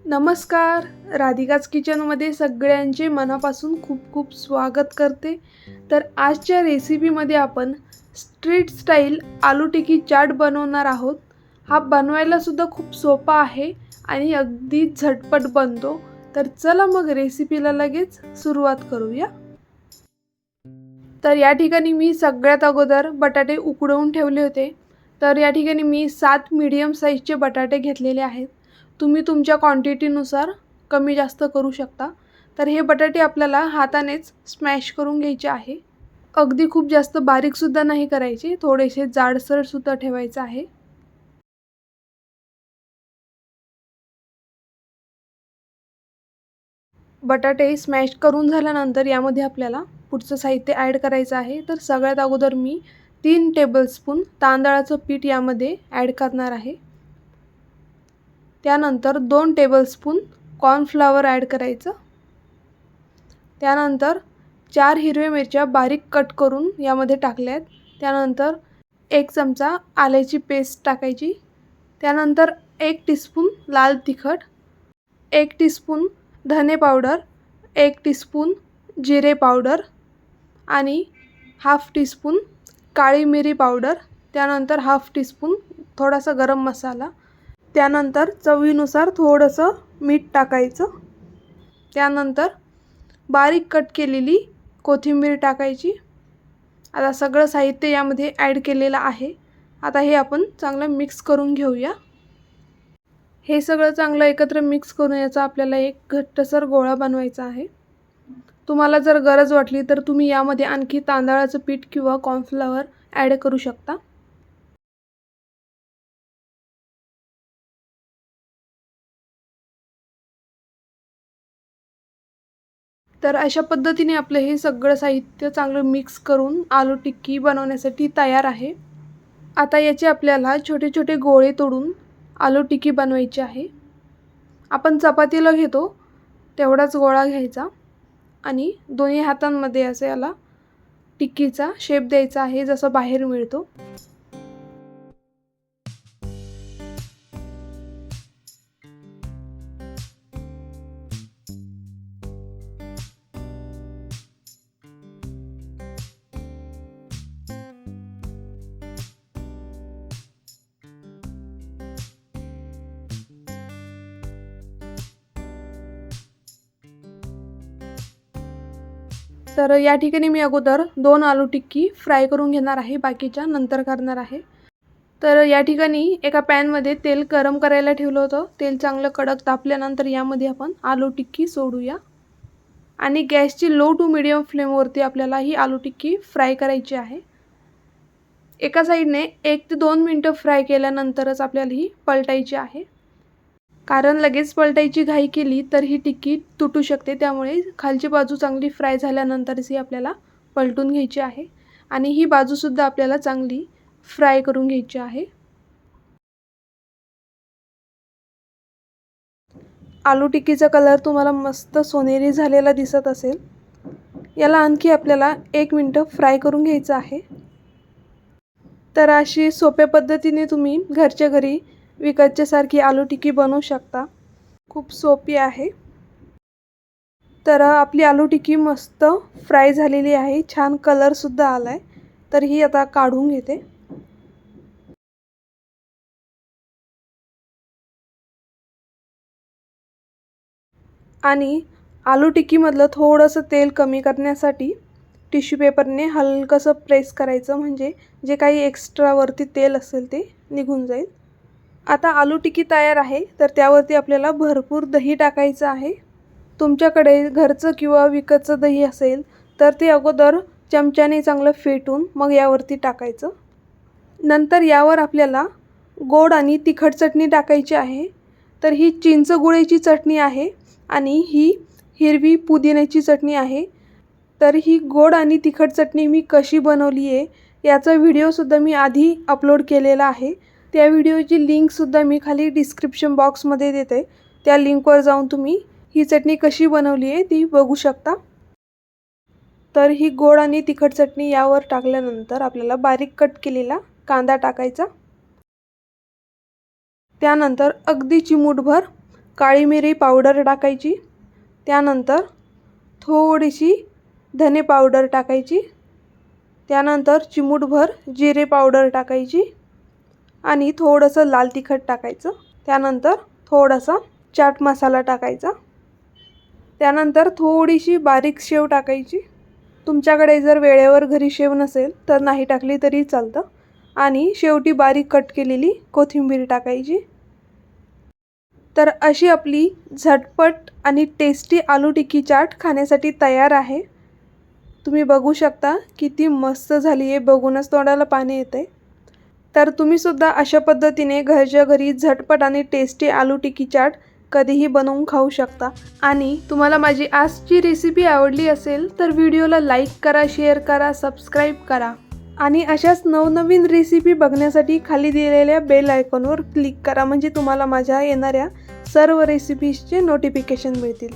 नमस्कार. राधिकाच किचनमध्ये सगळ्यांचे मनापासून खूप खूप स्वागत करते. तर आजच्या रेसिपीमध्ये आपण स्ट्रीट स्टाईल आलू टिक्की चाट बनवणार आहोत. हा बनवायला सुद्धा खूप सोपा आहे आणि अगदी झटपट बनतो. तर चला मग रेसिपीला लगेच सुरुवात करूया. तर या ठिकाणी मी सगळ्यात अगोदर बटाटे उकडवून ठेवले होते. तर या ठिकाणी मी 7 मीडियम साईजचे बटाटे घेतलेले आहेत. तुम्ही तुमच्या क्वांटिटीनुसार कमी जास्त करू शकता. तर हे बटाटे आपल्याला हातानेच स्मॅश करून घ्यायचे आहे. अगदी खूप जास्त बारीकसुद्धा नाही करायचे, थोडेसे जाडसरसुद्धा ठेवायचे आहे. बटाटे स्मॅश करून झाल्यानंतर यामध्ये आपल्याला पुढचं साहित्य ॲड करायचं आहे. तर सगळ्यात अगोदर मी 3 टेबलस्पून तांदळाचं पीठ यामध्ये ॲड करणार आहे. त्यानंतर 2 टेबलस्पून कॉर्नफ्लॉवर ॲड करायचं. त्यानंतर 4 हिरव्या मिरच्या बारीक कट करून यामध्ये टाकल्यात. त्यानंतर 1 चमचा आल्याची पेस्ट टाकायची. त्यानंतर 1 टीस्पून लाल तिखट, 1 टीस्पून धने पावडर, 1 टीस्पून जिरे पावडर आणि हाफ टीस्पून काळी मिरी पावडर. त्यानंतर हाफ टीस्पून थोडासा गरम मसाला. त्यानंतर चवीनुसार थोडंसं मीठ टाकायचं. त्यानंतर बारीक कट केलेली कोथिंबीर टाकायची. आता सगळं साहित्य यामध्ये ॲड केलेलं आहे. आता हे आपण चांगलं मिक्स करून घेऊया. हे सगळं चांगलं एकत्र मिक्स करून याचा आपल्याला एक घट्टसर गोळा बनवायचा आहे. तुम्हाला जर गरज वाटली तर तुम्ही यामध्ये आणखी तांदळाचं पीठ किंवा कॉर्नफ्लॉवर ॲड करू शकता. तर अशा पद्धतीने आपलं हे सगळं साहित्य चांगलं मिक्स करून आलू टिक्की बनवण्यासाठी तयार आहे. आता याचे आपल्याला छोटे छोटे गोळे तोडून आलू टिक्की बनवायची आहे. आपण चपातीला घेतो तेवढाच गोळा घ्यायचा आणि दोन्ही हातांमध्ये असं याला टिक्कीचा शेप द्यायचा आहे, जसं बाहेर मिळतो. तर या ठिकाणी मी अगोदर 2 आलू टिक्की फ्राय करून घेणार आहे, बाकीच्या नंतर करणार आहे. तर या ठिकाणी एका पॅनमध्ये तेल गरम करायला ठेवलं होतं. तेल चांगलं कडक तापल्यानंतर यामध्ये आपण आलू टिक्की सोडूया आणि गॅसची लो टू मीडियम फ्लेमवरती आपल्याला ही आलू टिक्की फ्राय करायची आहे. एका साईडने 1 ते 2 मिनटं फ्राय केल्यानंतरच आपल्याला ही पलटायची आहे, कारण लगेच पलटायची घाई केली तर ही टिक्की तुटू शकते. त्यामुळे खालची बाजू चांगली फ्राय झाल्यानंतरच ही आपल्याला पलटून घ्यायची आहे आणि ही बाजूसुद्धा आपल्याला चांगली फ्राय करून घ्यायची आहे. आलू टिक्कीचा कलर तुम्हाला मस्त सोनेरी झालेला दिसत असेल. याला आणखी आपल्याला 1 मिनिट फ्राय करून घ्यायचं आहे. तर अशी सोप्या पद्धतीने तुम्ही घरच्या घरी विकतच्यासारखी आलू टिक्की बनवू शकता. खूप सोपी आहे. तर आपली आलू टिक्की मस्त फ्राय झालेली आहे, छान कलरसुद्धा आला आहे. तर ही आता काढून घेते. आणि आलू टिक्कीमधलं थोडंसं तेल कमी करण्यासाठी टिश्यू पेपरने हलकंसं प्रेस करायचं, म्हणजे जे काही एक्स्ट्रा वरती तेल असेल ते निघून जाईल. आता आलू टिक्की तयार आहे. तर त्यावरती आपल्याला भरपूर दही टाकायचं आहे. तुमच्याकडे घरचं किंवा विकतचं दही असेल तर ते अगोदर चमच्याने चांगलं फेटून मग यावरती टाकायचं. नंतर यावर आपल्याला गोड आणि तिखट चटणी टाकायची आहे. तर ही चिंच गुळाची चटणी आहे आणि ही हिरवी पुदिन्याची चटणी आहे. तर ही गोड आणि तिखट चटणी मी कशी बनवली आहे याचा व्हिडिओसुद्धा मी आधी अपलोड केलेला आहे. त्या व्हिडिओची लिंकसुद्धा मी खाली डिस्क्रिप्शन बॉक्समध्ये देते. त्या लिंकवर जाऊन तुम्ही ही चटणी कशी बनवली आहे ती बघू शकता. तर ही गोड आणि तिखट चटणी यावर टाकल्यानंतर आपल्याला बारीक कट केलेला कांदा टाकायचा. त्यानंतर अगदी चिमूटभर काळी मिरी पावडर टाकायची, त्यानंतर थोडीशी धने पावडर टाकायची, त्यानंतर चिमूटभर जिरे पावडर टाकायची आणि थोडंसं लाल तिखट टाकायचं, त्यानंतर थोडासा चाट मसाला टाकायचा, त्यानंतर थोडीशी बारीक शेव टाकायची। तुमच्याकडे जर वेळेवर घरी शेव नसेल तर नाही टाकली तरी चालतं, आणि शेवटी बारीक कट केलेली कोथिंबीर टाकायची। तर अशी आपली झटपट आणि टेस्टी आलू टिक्की चाट खाण्यासाठी तयार आहे। तुम्ही बघू शकता किती मस्त झाली आहे, बघूनच तोंडाला पाणी येते। तर तुम्ही सुद्धा अशा पद्धतीने घरच्या घरी झटपट आणि टेस्टी आलू टिक्की चाट कधीही बनवून खाऊ शकता। आणि तुम्हाला माझी आजची रेसिपी आवडली असेल तर व्हिडिओला लाईक करा, शेअर करा, सबस्क्राईब करा आणि अशाच नवनवीन रेसिपी बघण्यासाठी खाली दिलेल्या बेल आयकॉनवर क्लिक करा, म्हणजे तुम्हाला माझ्या येणाऱ्या सर्व रेसिपीजचे नोटिफिकेशन मिळतील।